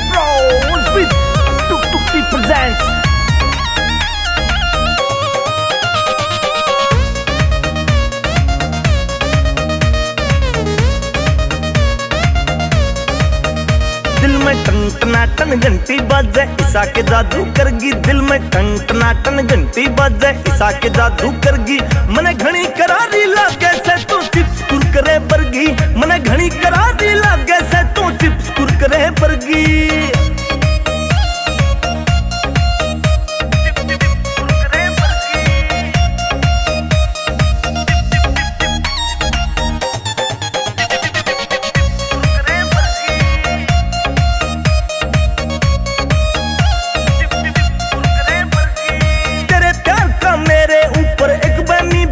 Bros with Tuk Tuk T presents दिल में ton टनाटन घंटी बाजे ईसा के जादू करगी। दिल में टन टनाटन घंटी बाजे ईसा के जादू करगी। मने घणी करारी लागे से तू चिप्स कुरकुरे बरगी। मने घणी करारी लागे से तू चिप्स कुरकुरे बरगी।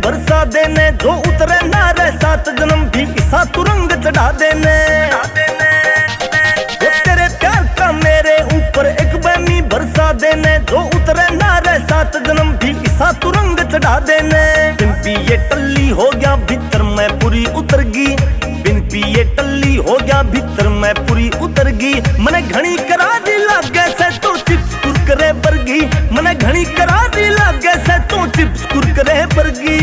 बरसा देने जो उतरे ना रे सात जन्म भी ईसा तू रंग चढ़ा देने। वो तेरे प्यार का मेरे ऊपर एक बनी बरसा देने जो उतरे ना रे सात जन्म भी ईसा तू रंग चढ़ा देने। बिन पिए टल्ली हो गया भीतर मैं पूरी उतर गई। बिन पिए टल्ली हो गया भीतर मैं पूरी उतर गई। मने घणी करारी लागे से तू चिप्स कुरकुरे बरगी। मने घणी करारी लागे से तू चिप्स कुरकुरे बरगी।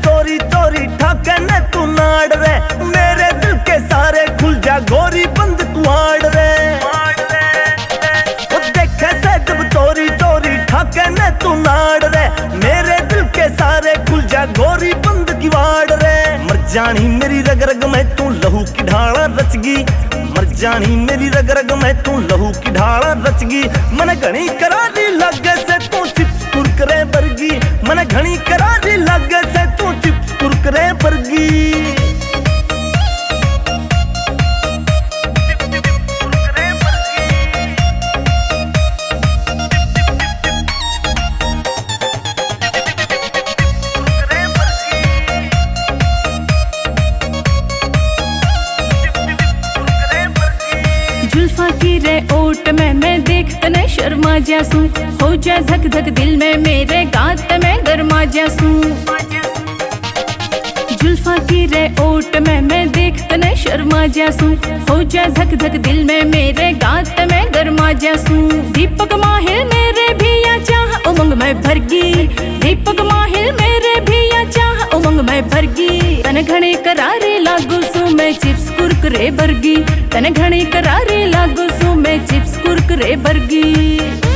चोरी चोरी ठाके ने तू नाड़ रे मेरे दिल के सारे खुल जा गोरी बंद तू आड़ रे। वो देखे से जब चोरी चोरी ठाके ने तू नाड़ रे मेरे दिल के सारे खुल जा गोरी बंद की वाड़ रे। मर जानी मेरी रग रग में तू लहू की ढाला रचगी। मर जानी मेरी रग रग में तू लहू की ढाला रचगी। मन घणी करारी लगे से तू चिप्स कुरकुरे बरगी। मन घणी करारी लगे से तू चिप्स कुरकुरे बरगी। जुल्फा की रे ओट में मैं देखते न शर्मा जासू। हो जा धक धक दिल में मेरे गात में गरमा जासू। जुल्फा की रे ओट में मैं देखते न शर्मा जासू। हो जा धक धक दिल में मेरे गात में गरमा जासू। दीपक माहिर मेरे भी या चाह उमंग में भरगी। दीपक माहिर मेरे भी या चाह उमंग में भरगी। तन घणे करारे लागू सू मैं चिप्स कुरकुरे बरगी। तन घणे करारे लागू सू मैं चिप्स कुरकुरे बरगी।